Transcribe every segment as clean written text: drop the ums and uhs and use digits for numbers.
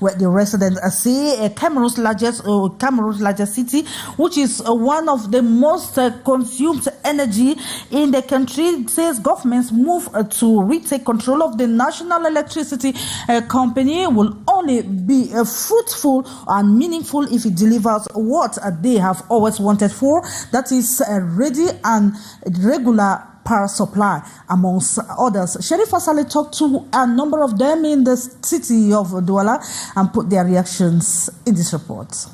where the residents say Cameroon's largest city, which is one of the most consumed energy in the country, says government's move to retake control of the national electricity company will only be fruitful and meaningful if it delivers what they have always wanted for, that is ready and regular power supply, amongst others. Sherifa Saleh talked to a number of them in the city of Douala and put their reactions in this report.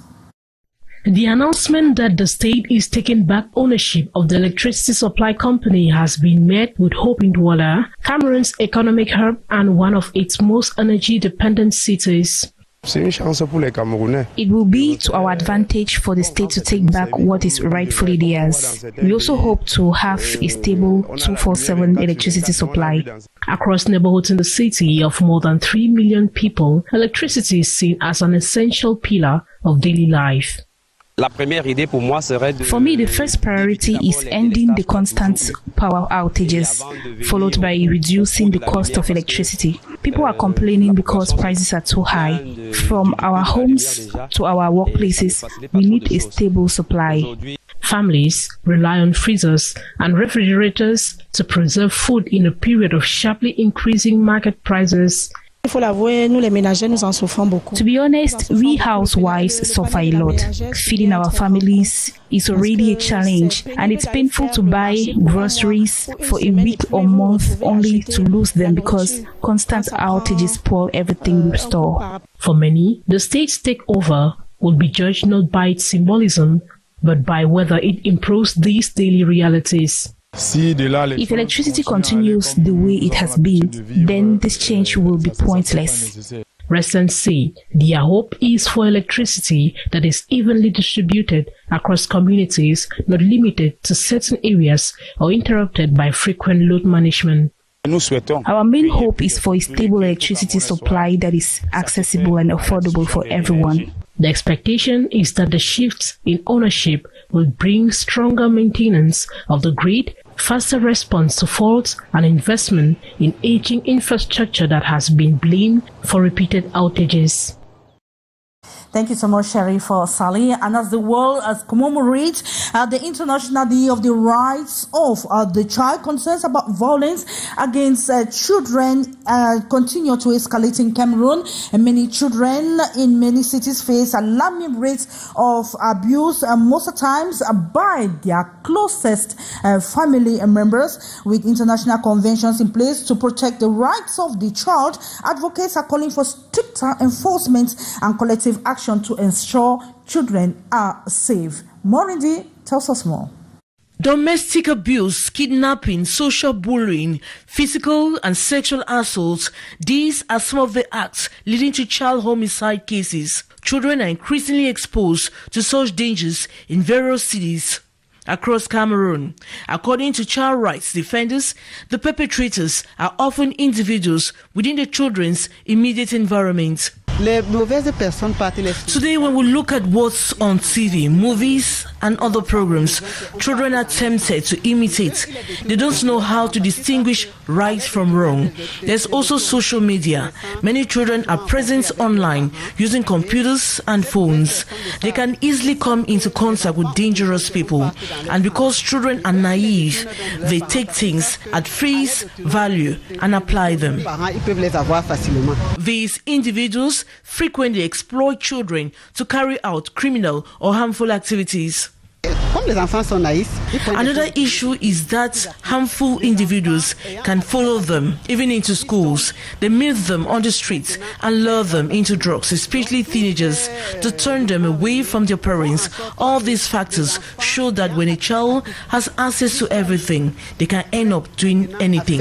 The announcement that the state is taking back ownership of the electricity supply company has been met with hope in Douala, Cameroon's economic hub and one of its most energy-dependent cities. It will be to our advantage for the state to take back what is rightfully theirs. We also hope to have a stable 24/7 electricity supply. Across neighborhoods in the city of more than 3 million people, electricity is seen as an essential pillar of daily life. For me, the first priority is ending the constant power outages, followed by reducing the cost of electricity. People are complaining because prices are too high. From our homes to our workplaces, we need a stable supply. Families rely on freezers and refrigerators to preserve food in a period of sharply increasing market prices. To be honest, we housewives suffer a lot. Feeding our families is already a challenge, and it's painful to buy groceries for a week or month only to lose them because constant outages spoil everything we store. For many, the state's takeover will be judged not by its symbolism, but by whether it improves these daily realities. If electricity continues the way it has been, then this change will be pointless. Residents say their hope is for electricity that is evenly distributed across communities, not limited to certain areas or interrupted by frequent load management. Our main hope is for a stable electricity supply that is accessible and affordable for everyone. The expectation is that the shifts in ownership will bring stronger maintenance of the grid, faster response to faults, and investment in aging infrastructure that has been blamed for repeated outages. Thank you so much, Sherifa Saleh. And as the world commemorates the International Day of the Rights of the Child, concerns about violence against children continue to escalate in Cameroon. And many children in many cities face alarming rates of abuse, most of the times by their closest family members. With international conventions in place to protect the rights of the child, advocates are calling for stricter enforcement and collective action to ensure children are safe. Morindi tells us more. Domestic abuse, kidnapping, social bullying, physical and sexual assaults, these are some of the acts leading to child homicide cases. Children are increasingly exposed to such dangers in various cities across Cameroon. According to child rights defenders, the perpetrators are often individuals within the children's immediate environment. Today, when we look at what's on TV, movies and other programs, children are tempted to imitate. They don't know how to distinguish right from wrong. There's also social media. Many children are present online using computers and phones. They can easily come into contact with dangerous people. And because children are naive, they take things at face value and apply them. These individuals frequently exploit children to carry out criminal or harmful activities. Another issue is that harmful individuals can follow them even into schools. They meet them on the streets and lure them into drugs, especially teenagers, to turn them away from their parents. All these factors show that when a child has access to everything, they can end up doing anything.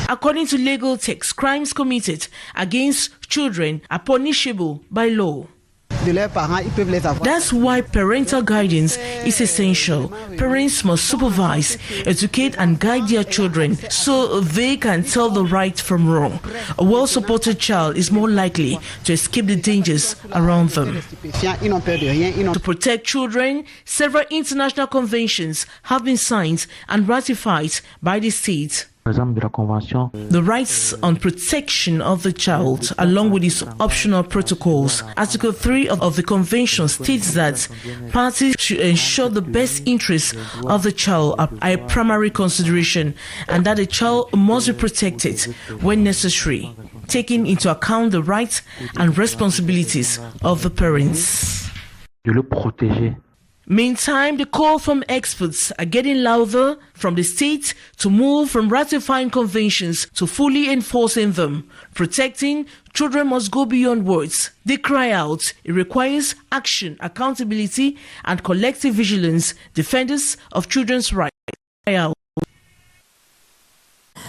According to legal text, crimes committed against children are punishable by law. That's why parental guidance is essential. Parents must supervise, educate and guide their children so they can tell the right from wrong. A well-supported child is more likely to escape the dangers around them. To protect children, several international conventions have been signed and ratified by the state. The rights on protection of the child, along with its optional protocols. Article 3 of the Convention states that parties should ensure the best interests of the child are a primary consideration, and that the child must be protected when necessary, taking into account the rights and responsibilities of the parents. Meantime, the call from experts are getting louder from the state to move from ratifying conventions to fully enforcing them. Protecting children must go beyond words. They cry out. It requires action, accountability, and collective vigilance. Defenders of children's rights cry out.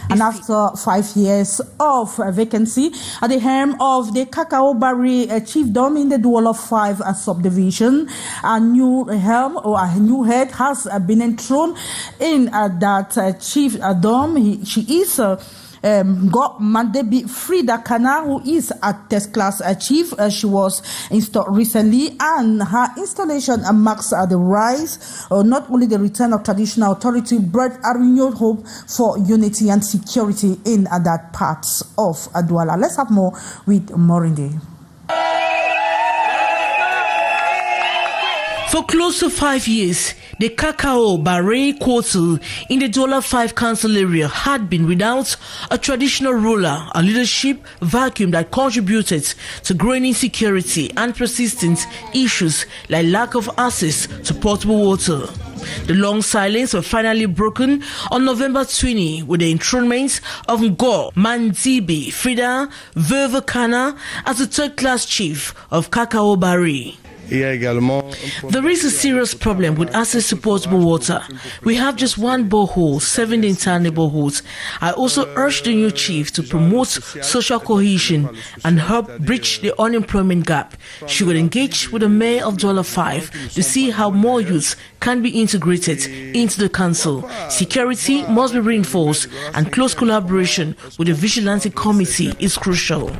And after 5 years of vacancy at the helm of the Kakaobari chiefdom in the Douala 5 subdivision, a new helm or a new head has been enthroned in that chiefdom. She is got Mandebi Frida Kana, who is a test class chief. She was installed recently, and her installation marks the rise, not only the return of traditional authority, but a renewed hope for unity and security in that part of Douala. Let's have more with Morindi. For close to 5 years, the Kakaobari quarter in the Douala 5 council area had been without a traditional ruler, a leadership vacuum that contributed to growing insecurity and persistent issues like lack of access to potable water. The long silence was finally broken on November 20 with the enthronement of Ngo Mandibi Frida Verve Kana as the third-class chief of Kakaobari. There is a serious problem with access to potable water. We have just one borehole, 7 entire neighborhoods. I also urge the new chief to promote social cohesion and help bridge the unemployment gap. She would engage with the mayor of Douala 5 to see how more youths can be integrated into the council. Security must be reinforced, and close collaboration with the vigilante committee is crucial.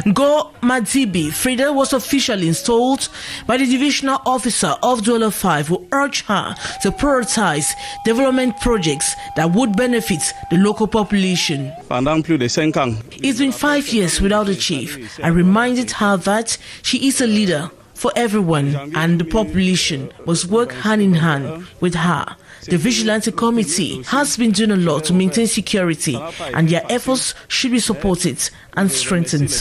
Ngo Madibi Frida was officially installed by the divisional officer of Douala 5, who urged her to prioritize development projects that would benefit the local population. It's been 5 years without a chief. I reminded her that she is a leader for everyone, and the population must work hand in hand with her. The Vigilante Committee has been doing a lot to maintain security, and their efforts should be supported and strengthened.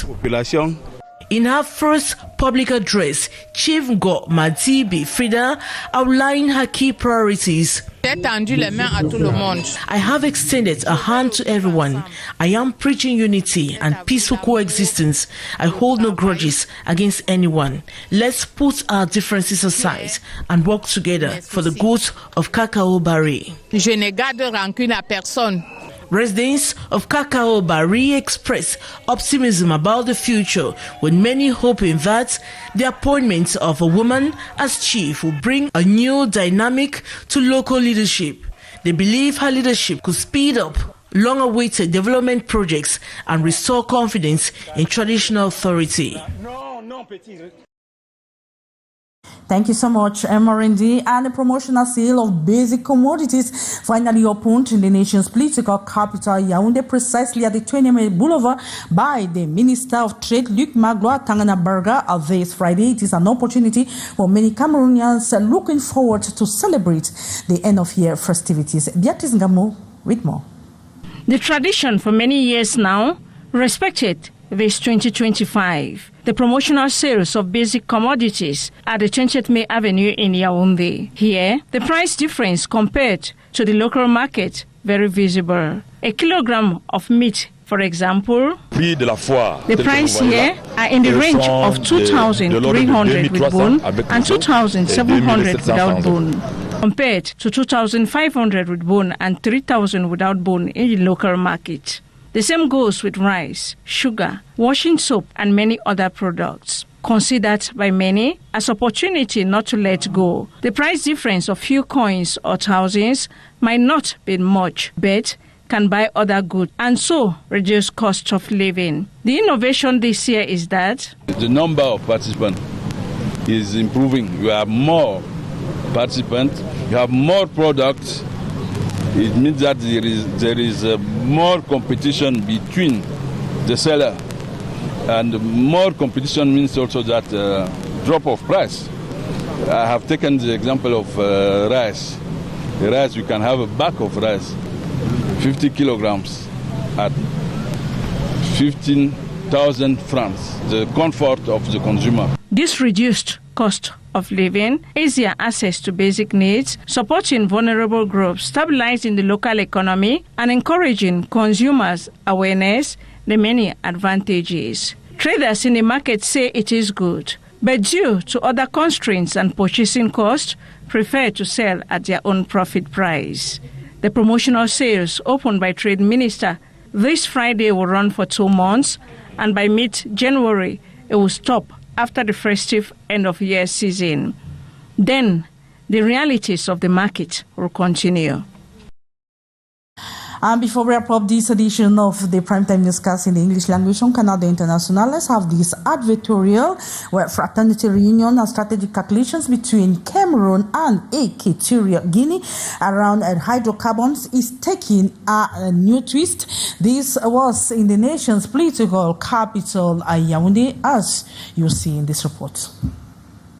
In her first public address, Chief Ngo Madibi Frida outlined her key priorities. I have extended a hand to everyone. I am preaching unity and peaceful coexistence. I hold no grudges against anyone. Let's put our differences aside and work together for the good of Kakaobari. Je ne garde rancune à personne. Residents of Kakaobari express optimism about the future, with many hoping that the appointment of a woman as chief will bring a new dynamic to local leadership. They believe her leadership could speed up long-awaited development projects and restore confidence in traditional authority. Thank you so much, Morindi. And the promotional sale of basic commodities finally opened in the nation's political capital, Yaoundé, precisely at the 20th Boulevard by the Minister of Trade, Luc Magloire Tangana-Barga, this Friday. It is an opportunity for many Cameroonians looking forward to celebrate the end-of-year festivities. Beatrice Ngamo with more. The tradition for many years now respected this 2025. The promotional sales of basic commodities at the 20th May Avenue in Yaoundé. Here, the price difference compared to the local market very visible. A kilogram of meat, for example, the price here are in the range of 2,300 with bone and 2,700 without bone, compared to 2,500 with bone and 3,000 without bone in the local market. The same goes with rice, sugar, washing soap, and many other products. Considered by many as opportunity not to let go. The price difference of few coins or thousands might not be much, but can buy other goods and so reduce cost of living. The innovation this year is that the number of participants is improving. You have more participants, you have more products, It means that there is more competition between the seller, and more competition means also that drop of price. I have taken the example of rice. The rice, you can have a bag of rice, 50 kilograms at 15,000 francs, the comfort of the consumer. This reduced cost of living, easier access to basic needs, supporting vulnerable groups, stabilizing the local economy, and encouraging consumers' awareness, the many advantages. Traders in the market say it is good, but due to other constraints and purchasing costs, prefer to sell at their own profit price. The promotional sales opened by Trade Minister this Friday will run for 2 months, and by mid-January, it will stop after the festive end-of-year season. Then, the realities of the market will continue. And before we wrap up this edition of the Primetime Newscast in the English language on Canada International, let's have this advertorial where fraternity reunion and strategic calculations between Cameroon and Equatorial Guinea around hydrocarbons is taking a new twist. This was in the nation's political capital, Yaoundé, as you see in this report.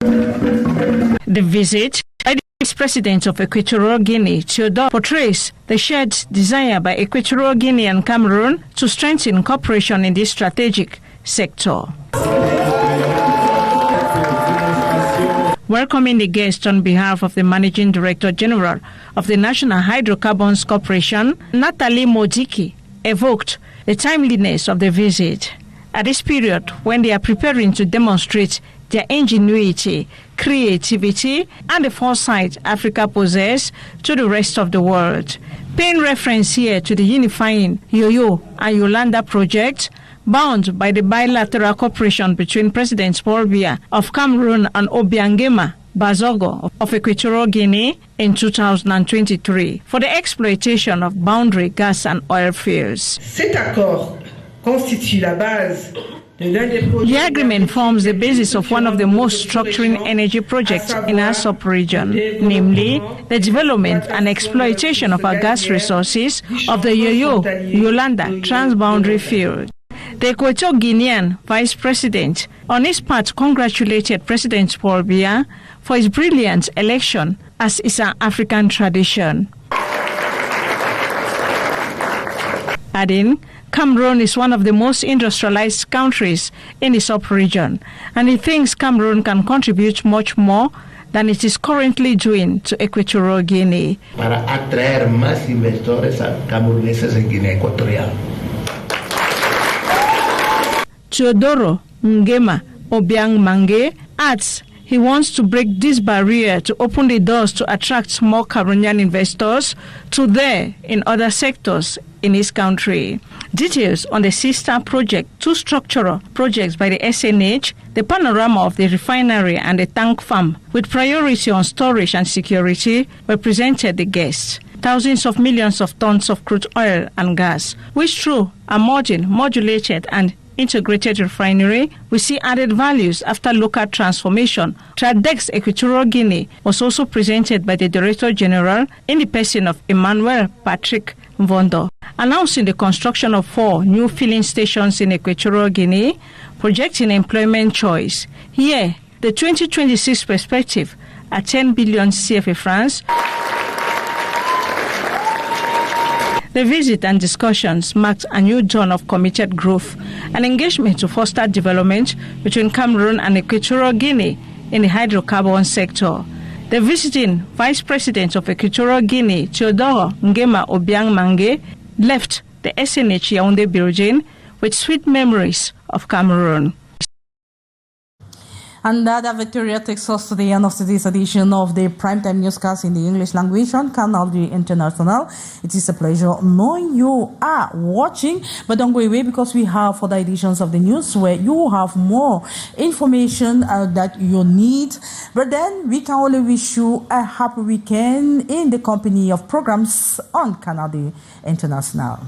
The visit by the President of Equatorial Guinea, Theodore, portrays the shared desire by Equatorial Guinea and Cameroon to strengthen cooperation in this strategic sector. Welcoming the guest on behalf of the Managing Director General of the National Hydrocarbons Corporation, Nathalie Modiki, evoked the timeliness of the visit at this period when they are preparing to demonstrate their ingenuity, creativity, and the foresight Africa possesses to the rest of the world. Paying reference here to the unifying Yoyo and Yolanda project, bound by the bilateral cooperation between President Paul Biya of Cameroon and Obiangema Bazogo of Equatorial Guinea in 2023 for the exploitation of boundary gas and oil fields. Cet accord constitue la base. The agreement forms the basis of one of the most structuring energy projects in our sub-region, namely the development and exploitation of our gas resources of the Yoyo-Yolanda transboundary field. The Equatorial Guinean Vice President, on his part, congratulated President Paul Biya for his brilliant election, as is an African tradition. Adding, Cameroon is one of the most industrialized countries in the sub-region, and he thinks Cameroon can contribute much more than it is currently doing to Equatorial Guinea. Para atraer más inversores cameruneses en Guinea Ecuatorial. Teodoro Ngema Obiang Mange adds he wants to break this barrier to open the doors to attract more Cameroonian investors to there in other sectors in his country. Details on the sister project, two structural projects by the SNH, the panorama of the refinery and the tank farm, with priority on storage and security, were presented the guests. Thousands of millions of tons of crude oil and gas, which through a modern, modulated and integrated refinery, we see added values after local transformation. Tradex Equatorial Guinea was also presented by the Director General in the person of Emmanuel Patrick Mvondo, announcing the construction of 4 new filling stations in Equatorial Guinea, projecting employment choice. Here, the 2026 perspective at 10 billion CFA francs. The visit and discussions marked a new dawn of committed growth and engagement to foster development between Cameroon and Equatorial Guinea in the hydrocarbon sector. The visiting Vice President of Equatorial Guinea, Teodoro Ngema Obiang Mange, left the SNH Yaoundé building with sweet memories of Cameroon. And that Victoria takes us to the end of today's edition of the Primetime Newscast in the English language on Canal D International. It is a pleasure knowing you are watching, but don't go away because we have other editions of the news where you have more information that you need. But then we can only wish you a happy weekend in the company of programs on Canal D International.